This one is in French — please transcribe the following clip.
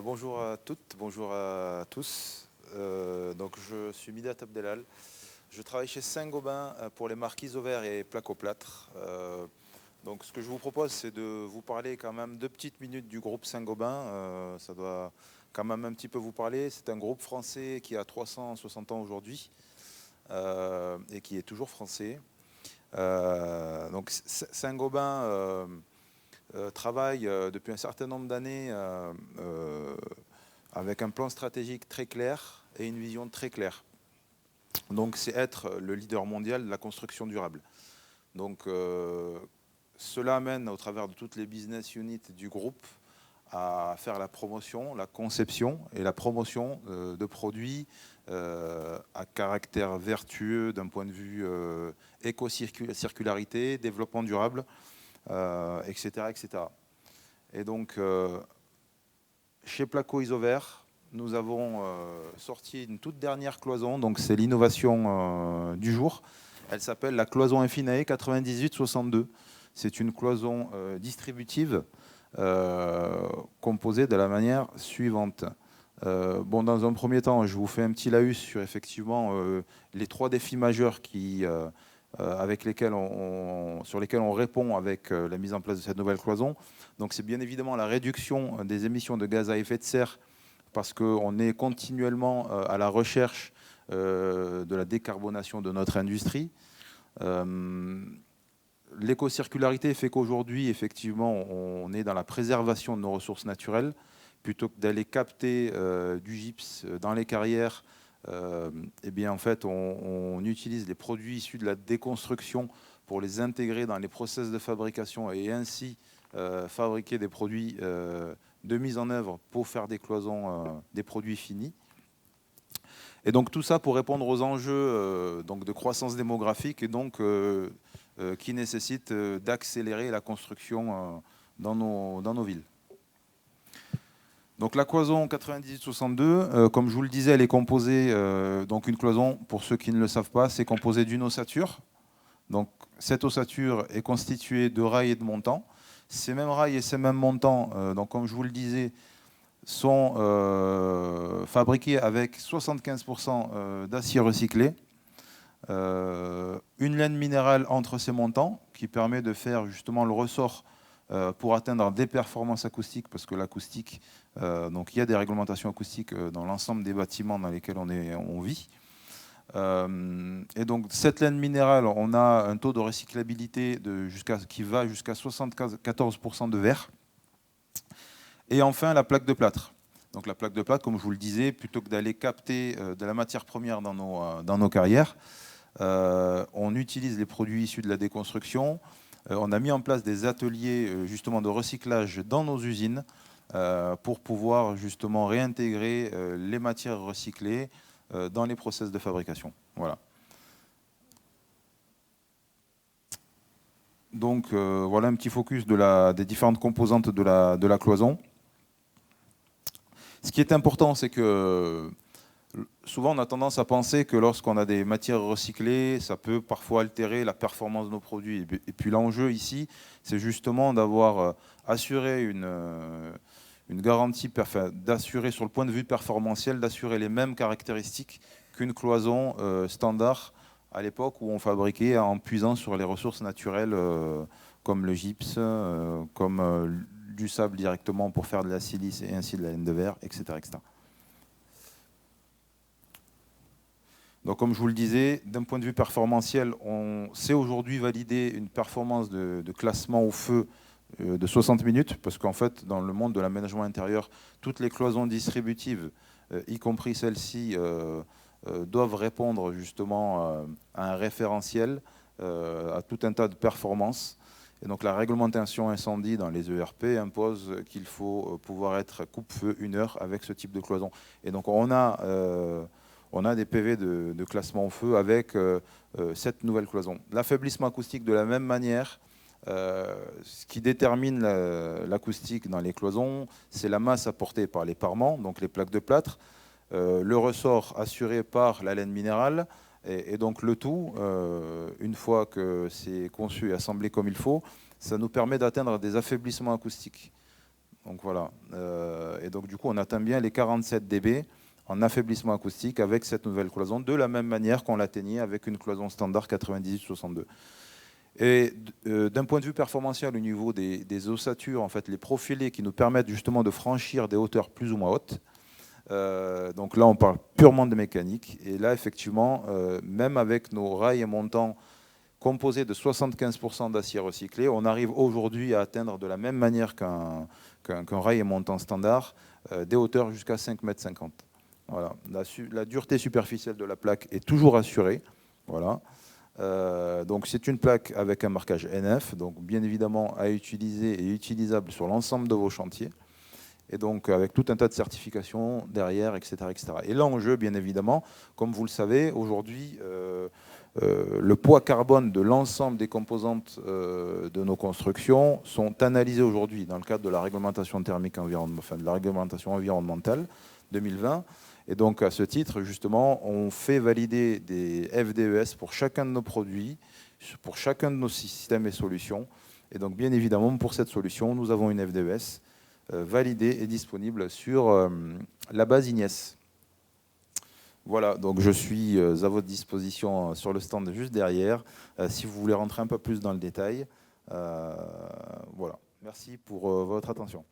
Bonjour à toutes, bonjour à tous. Donc je suis Midat Abdelal. Je travaille chez Saint-Gobain pour les marques Isover et Placoplâtre. Donc ce que je vous propose, c'est de vous parler quand même 2 petites minutes du groupe Saint-Gobain. Ça doit quand même un petit peu vous parler. C'est un groupe français qui a 360 ans aujourd'hui et qui est toujours français. Donc Saint-Gobain travaille depuis un certain nombre d'années avec un plan stratégique très clair et une vision très claire. Donc c'est être le leader mondial de la construction durable. Donc cela amène au travers de toutes les business units du groupe à faire la promotion, la conception et la promotion de produits à caractère vertueux d'un point de vue éco-circularité, développement durable, etc., etc. Et donc chez Placo Isover, nous avons sorti une toute dernière cloison, donc c'est l'innovation du jour. Elle s'appelle la cloison Infinae 9862. C'est une cloison distributive composée de la manière suivante. Dans un premier temps, je vous fais un petit laïus sur effectivement les 3 défis majeurs sur lesquels on répond avec la mise en place de cette nouvelle cloison. Donc c'est bien évidemment la réduction des émissions de gaz à effet de serre, parce qu'on est continuellement à la recherche de la décarbonation de notre industrie. L'éco-circularité fait qu'aujourd'hui, effectivement, on est dans la préservation de nos ressources naturelles. Plutôt que d'aller capter du gypse dans les carrières, eh bien, en fait, on utilise les produits issus de la déconstruction pour les intégrer dans les process de fabrication et ainsi fabriquer des produits de mise en œuvre pour faire des cloisons, des produits finis. Et donc tout ça pour répondre aux enjeux donc de croissance démographique et donc qui nécessitent d'accélérer la construction dans nos villes. Donc la cloison 9862, comme je vous le disais, elle est composée, donc une cloison, pour ceux qui ne le savent pas, c'est composé d'une ossature. Donc cette ossature est constituée de rails et de montants. Ces mêmes rails et ces mêmes montants, donc comme je vous le disais, sont fabriqués avec 75% d'acier recyclé. Une laine minérale entre ces montants qui permet de faire justement le ressort pour atteindre des performances acoustiques, parce que l'acoustique, donc il y a des réglementations acoustiques dans l'ensemble des bâtiments dans lesquels on vit. Et donc cette laine minérale, on a un taux de recyclabilité qui va jusqu'à 74% de verre. Et enfin la plaque de plâtre. Donc la plaque de plâtre, comme je vous le disais, plutôt que d'aller capter de la matière première dans nos carrières, on utilise les produits issus de la déconstruction. On a mis en place des ateliers justement de recyclage dans nos usines pour pouvoir justement réintégrer les matières recyclées dans les process de fabrication. Voilà. Donc voilà un petit focus des différentes composantes de la cloison. Ce qui est important, c'est que souvent on a tendance à penser que lorsqu'on a des matières recyclées, ça peut parfois altérer la performance de nos produits. Et puis l'enjeu ici, c'est justement d'avoir assuré une garantie, d'assurer sur le point de vue performantiel, d'assurer les mêmes caractéristiques qu'une cloison standard à l'époque où on fabriquait en puisant sur les ressources naturelles comme le gypse, comme du sable directement pour faire de la silice et ainsi de la laine de verre, etc., etc. Donc, comme je vous le disais, d'un point de vue performantiel, on sait aujourd'hui valider une performance de classement au feu de 60 minutes, parce qu'en fait, dans le monde de l'aménagement intérieur, toutes les cloisons distributives, y compris celles-ci, doivent répondre justement à un référentiel, à tout un tas de performances. Et donc la réglementation incendie dans les ERP impose qu'il faut pouvoir être coupe-feu 1 heure avec ce type de cloison. Et donc on a des PV de classement au feu avec cette nouvelle cloison. L'affaiblissement acoustique de la même manière, ce qui détermine l'acoustique dans les cloisons, c'est la masse apportée par les parements, donc les plaques de plâtre, le ressort assuré par la laine minérale, et donc le tout, une fois que c'est conçu et assemblé comme il faut, ça nous permet d'atteindre des affaiblissements acoustiques. Donc voilà. Et donc du coup, on atteint bien les 47 dB en affaiblissement acoustique avec cette nouvelle cloison, de la même manière qu'on l'atteignait avec une cloison standard 98-62. Et d'un point de vue performantiel, au niveau des ossatures, en fait, les profilés qui nous permettent justement de franchir des hauteurs plus ou moins hautes. Donc là, on parle purement de mécanique. Et là, effectivement, même avec nos rails et montants composés de 75% d'acier recyclé, on arrive aujourd'hui à atteindre de la même manière qu'un rail et montant standard des hauteurs jusqu'à 5,50 m. Voilà. La dureté superficielle de la plaque est toujours assurée. Voilà. Donc c'est une plaque avec un marquage NF, donc bien évidemment à utiliser et utilisable sur l'ensemble de vos chantiers, et donc avec tout un tas de certifications derrière, etc. etc. Et l'enjeu, bien évidemment, comme vous le savez, aujourd'hui, le poids carbone de l'ensemble des composantes de nos constructions sont analysées aujourd'hui dans le cadre de la réglementation thermique enfin de la réglementation environnementale 2020. Et donc, à ce titre, justement, on fait valider des FDES pour chacun de nos produits, pour chacun de nos systèmes et solutions. Et donc, bien évidemment, pour cette solution, nous avons une FDES validée et disponible sur la base IGNES. Voilà, donc je suis à votre disposition sur le stand juste derrière, si vous voulez rentrer un peu plus dans le détail. Voilà, merci pour votre attention.